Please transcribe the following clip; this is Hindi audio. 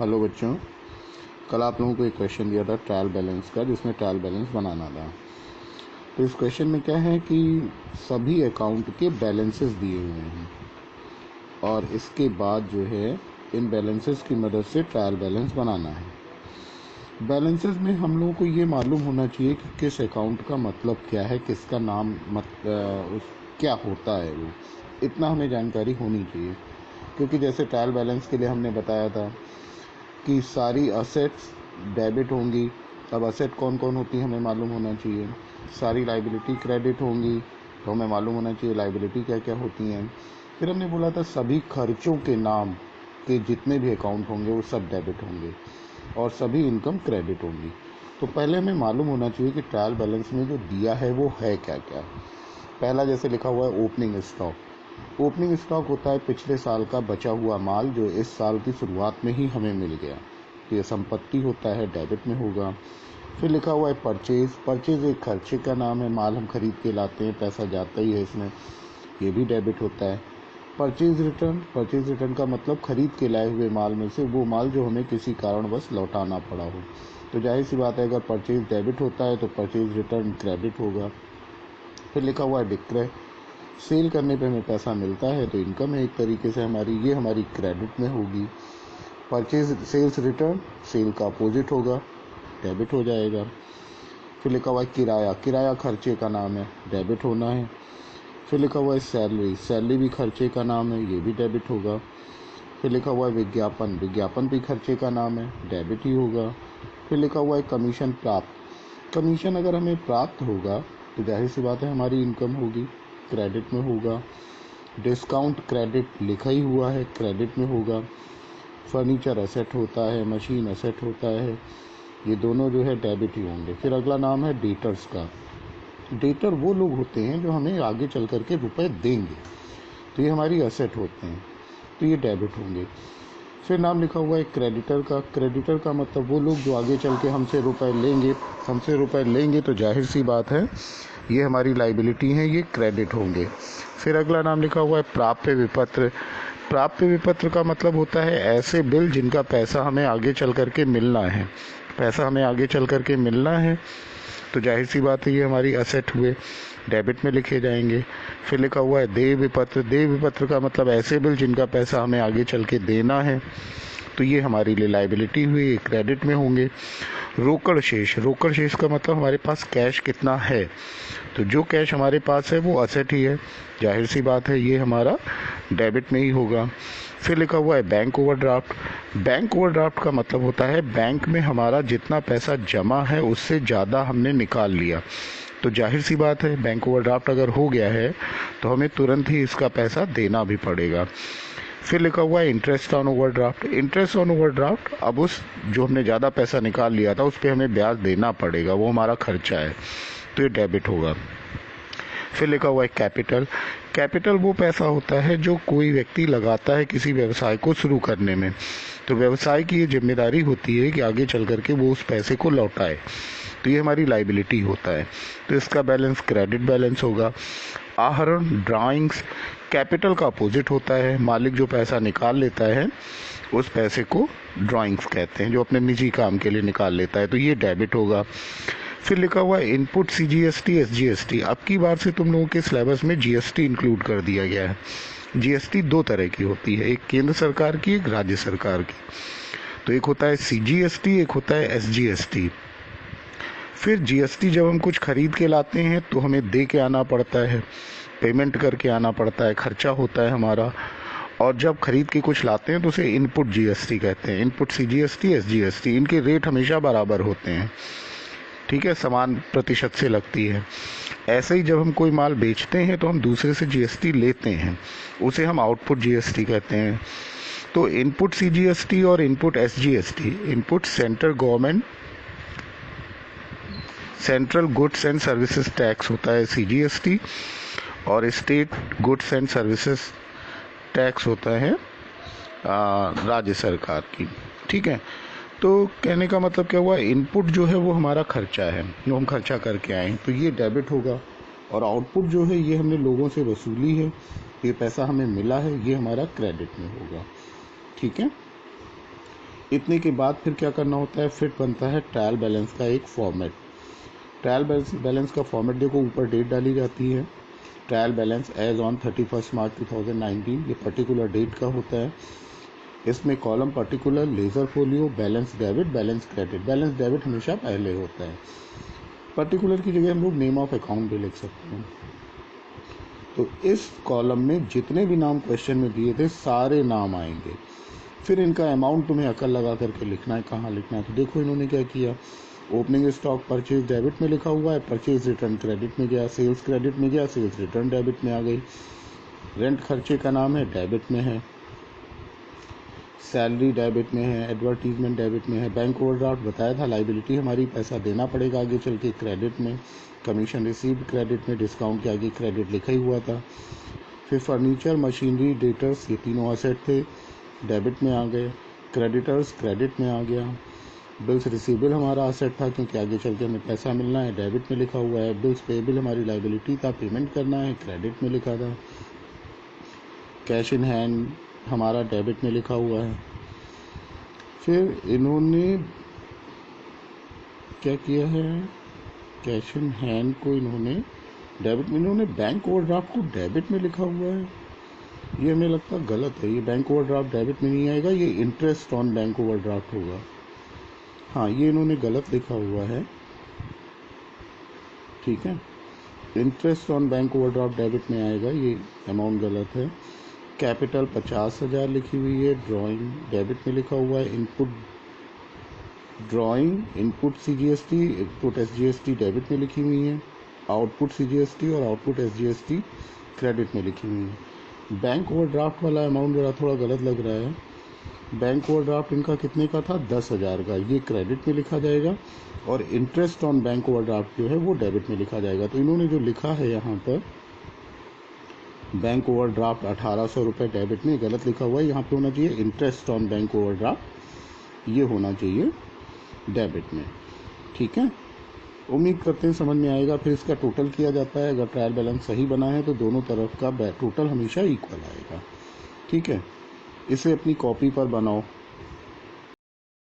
हेलो बच्चों, कल आप लोगों को एक क्वेश्चन दिया था ट्रायल बैलेंस का, जिसमें ट्रायल बैलेंस बनाना था। तो इस क्वेश्चन में क्या है कि सभी अकाउंट के बैलेंसेस दिए हुए हैं और इसके बाद जो है इन बैलेंसेस की मदद से ट्रायल बैलेंस बनाना है। बैलेंसेस में हम लोगों को ये मालूम होना चाहिए कि किस अकाउंट का मतलब क्या है, किसका नाम क्या होता है, वो इतना हमें जानकारी होनी चाहिए। क्योंकि जैसे ट्रायल बैलेंस के लिए हमने बताया था कि सारी असेट्स डेबिट होंगी। अब असेट कौन कौन होती है हमें मालूम होना चाहिए। सारी लाइबिलिटी क्रेडिट होंगी, तो हमें मालूम होना चाहिए लाइबिलिटी क्या क्या होती हैं। फिर हमने बोला था सभी खर्चों के नाम के जितने भी अकाउंट होंगे वो सब डेबिट होंगे और सभी इनकम क्रेडिट होंगी। तो पहले हमें मालूम होना चाहिए कि ट्रायल बैलेंस में जो दिया है वो है क्या क्या। पहला जैसे लिखा हुआ है ओपनिंग स्टॉक। ओपनिंग स्टॉक होता है पिछले साल का बचा हुआ माल जो इस साल की शुरुआत में ही हमें मिल गया, तो ये संपत्ति होता है, डेबिट में होगा। फिर लिखा हुआ है परचेज। परचेज एक खर्चे का नाम है, माल हम खरीद के लाते हैं, पैसा जाता ही है इसमें, ये भी डेबिट होता है। Purchase return. परचेज रिटर्न का मतलब खरीद के लाए हुए माल में से वो माल जो हमें किसी कारणवश लौटाना पड़ा हो। तो जाहिर सी बात है अगर परचेज डेबिट होता है तो परचेज रिटर्न क्रेडिट होगा। फिर लिखा हुआ है डिक्रय। सेल करने पे हमें पैसा मिलता है तो इनकम है एक तरीके से हमारी, ये हमारी क्रेडिट में होगी। परचेज सेल्स रिटर्न सेल का अपोजिट होगा, डेबिट हो जाएगा। फिर लिखा हुआ है किराया। किराया खर्चे का नाम है, डेबिट होना है। फिर लिखा हुआ है सैलरी। सैलरी भी खर्चे का नाम है, ये भी डेबिट होगा। फिर लिखा हुआ है विज्ञापन। विज्ञापन भी खर्चे का नाम है, डेबिट ही होगा। फिर लिखा हुआ है कमीशन प्राप्त। कमीशन अगर हमें प्राप्त होगा तो जाहिर सी बात है हमारी इनकम होगी, क्रेडिट में होगा। डिस्काउंट क्रेडिट लिखा ही हुआ है, क्रेडिट में होगा। फर्नीचर असेट होता है, मशीन असेट होता है, ये दोनों जो है डेबिट ही होंगे। फिर अगला नाम है डेटर्स का। डेटर वो लोग होते हैं जो हमें आगे चल करके रुपए देंगे, तो ये हमारी असेट होते हैं, तो ये डेबिट होंगे। फिर नाम लिखा हुआ है क्रेडिटर का। क्रेडिटर का मतलब वो लोग जो आगे चल के हमसे रुपए लेंगे तो जाहिर सी बात है ये हमारी लाइबिलिटी है, ये क्रेडिट होंगे। फिर अगला नाम लिखा हुआ है प्राप्य विपत्र। प्राप्य विपत्र का मतलब होता है ऐसे बिल जिनका पैसा हमें आगे चल करके मिलना है। पैसा हमें आगे चल करके मिलना है तो जाहिर सी बात है ये हमारी असेट हुए, डेबिट में लिखे जाएंगे। फिर लिखा हुआ है देय विपत्र। देय विपत्र का मतलब ऐसे बिल जिनका पैसा हमें आगे चल के देना है, तो ये हमारी लिए लाइबिलिटी हुई, ये क्रेडिट में होंगे। रोकड़ शेष। रोकड़ शेष का मतलब हमारे पास कैश कितना है, तो जो कैश हमारे पास है वो असेट ही है, जाहिर सी बात है ये हमारा डेबिट में ही होगा। फिर लिखा हुआ है बैंक ओवरड्राफ्ट। बैंक ओवरड्राफ्ट का मतलब होता है बैंक में हमारा जितना पैसा जमा है उससे ज़्यादा हमने निकाल लिया, तो जाहिर सी बात है बैंक ओवरड्राफ्ट अगर हो गया है तो हमें तुरंत ही इसका पैसा देना भी पड़ेगा। फिर लिखा हुआ है interest on overdraft. Interest on overdraft, अब उस जो हमने ज़्यादा पैसा निकाल लिया था उस पर हमें ब्याज देना पड़ेगा, वो हमारा खर्चा है, तो ये डेबिट होगा। फिर लिखा हुआ है कैपिटल। कैपिटल वो पैसा होता है जो कोई व्यक्ति लगाता है किसी व्यवसाय को शुरू करने में, तो व्यवसाय की ये जिम्मेदारी होती है कि आगे चल करके वो उस पैसे को लौटाए, तो ये हमारी लाइबिलिटी होता है, तो इसका बैलेंस क्रेडिट बैलेंस होगा। आहरण ड्राइंग्स। कैपिटल का अपोजिट होता है, मालिक जो पैसा निकाल लेता है उस पैसे को ड्राइंग्स कहते हैं, जो अपने निजी काम के लिए निकाल लेता है, तो ये डेबिट होगा। फिर लिखा हुआ है इनपुट सीजीएसटी एसजीएसटी। अब की बार से तुम लोगों के सिलेबस में जीएसटी इंक्लूड कर दिया गया है। जीएसटी दो तरह की होती है, एक केंद्र सरकार की, एक राज्य सरकार की। तो एक होता है सीजीएसटी, एक होता है एसजीएसटी। फिर जीएसटी जब हम कुछ खरीद के लाते हैं तो हमें दे के आना पड़ता है, पेमेंट करके आना पड़ता है, खर्चा होता है हमारा। और जब खरीद के कुछ लाते हैं तो उसे इनपुट जीएसटी कहते हैं। इनपुट सीजीएसटी एसजीएसटी, इनके रेट हमेशा बराबर होते हैं, ठीक है, समान प्रतिशत से लगती है। ऐसे ही जब हम कोई माल बेचते हैं तो हम दूसरे से जीएसटी लेते हैं, उसे हम आउटपुट जीएसटी कहते हैं। तो इनपुट सीजीएसटी और input SGST, input central goods and services tax होता है सीजीएसटी, और state goods and services tax होता है राज्य सरकार की, ठीक है। तो कहने का मतलब क्या हुआ, इनपुट जो है वो हमारा खर्चा है, जो हम खर्चा करके आए, तो ये डेबिट होगा। और आउटपुट जो है ये हमने लोगों से वसूली है, ये पैसा हमें मिला है, ये हमारा क्रेडिट में होगा, ठीक है। इतने के बाद फिर क्या करना होता है, फिर बनता है ट्रायल बैलेंस का एक फॉर्मेट। ट्रायल बैलेंस का फॉर्मेट देखो, ऊपर डेट डाली जाती है, ट्रायल बैलेंस एज ऑन 31 मार्च 2019, ये पर्टिकुलर डेट का होता है। इसमें column particular, ledger folio, balance debit, balance credit. Balance debit हमेशा पहले होता है। पर्टिकुलर की जगह हम लोग नेम ऑफ अकाउंट भी लिख सकते हैं। तो इस कॉलम में जितने भी नाम क्वेश्चन में दिए थे सारे नाम आएंगे। फिर इनका अमाउंट तुम्हें अकल लगा करके लिखना है, कहाँ लिखना है। तो देखो इन्होंने क्या किया, ओपनिंग स्टॉक परचेज डेबिट में लिखा हुआ है, परचेज रिटर्न क्रेडिट में गया, सेल्स क्रेडिट में गया, सेल्स रिटर्न डेबिट में आ गई। रेंट खर्चे का नाम है, डेबिट में है। सैलरी डेबिट में है, एडवर्टीजमेंट डेबिट में है। बैंक ओवरड्राफ्ट बताया था, लाइबिलिटी हमारी, पैसा देना पड़ेगा आगे चल के, क्रेडिट में। कमीशन रिसीव्ड क्रेडिट में, डिस्काउंट के आगे क्रेडिट लिखा ही हुआ था। फिर फर्नीचर, मशीनरी, डेटर्स, ये तीनों असेट थे, डेबिट में आ गए। क्रेडिटर्स क्रेडिट में आ गया। बिल्स रिसीवेबल हमारा असेट था क्योंकि आगे चल के हमें पैसा मिलना है, डेबिट में लिखा हुआ है। बिल्स पेएबल हमारी लाइबिलिटी था, पेमेंट करना है, क्रेडिट में लिखा था। कैश इन हैंड हमारा डेबिट में लिखा हुआ है। फिर इन्होंने क्या किया है, कैश इन हैंड को इन्होंने डेबिट में, इन्होंने बैंक ओवरड्राफ्ट को डेबिट में लिखा हुआ है। ये हमें लगता गलत है, ये बैंक ओवरड्राफ्ट डेबिट में नहीं आएगा, ये इंटरेस्ट ऑन बैंक ओवरड्राफ्ट होगा। हाँ, ये इन्होंने गलत लिखा हुआ है, ठीक है। Interest on bank overdraft debit में आएगा, ये अमाउंट गलत है। कैपिटल 50,000 लिखी हुई है, ड्राइंग डेबिट में लिखा हुआ है। Input drawing, input CGST, input SGST debit में लिखी हुई है। आउटपुट CGST और आउटपुट SGST क्रेडिट में लिखी हुई है। बैंक ओवरड्राफ्ट वाला अमाउंट जरा थोड़ा गलत लग रहा है। बैंक ओवरड्राफ्ट इनका कितने का था, 10,000 का, ये क्रेडिट में लिखा जाएगा। और इंटरेस्ट ऑन बैंक ओवरड्राफ्ट जो है वो डेबिट में लिखा जाएगा। तो इन्होंने जो लिखा है यहाँ पर बैंक ओवरड्राफ्ट 1,800 रुपये डेबिट में, गलत लिखा हुआ है। यहाँ पे होना चाहिए इंटरेस्ट ऑन बैंक ओवरड्राफ्ट, ये होना चाहिए डेबिट में, ठीक है। उम्मीद करते हैं समझ में आएगा। फिर इसका टोटल किया जाता है, अगर ट्रायल बैलेंस सही बना है तो दोनों तरफ का टोटल हमेशा इक्वल आएगा, ठीक है। इसे अपनी कॉपी पर बनाओ।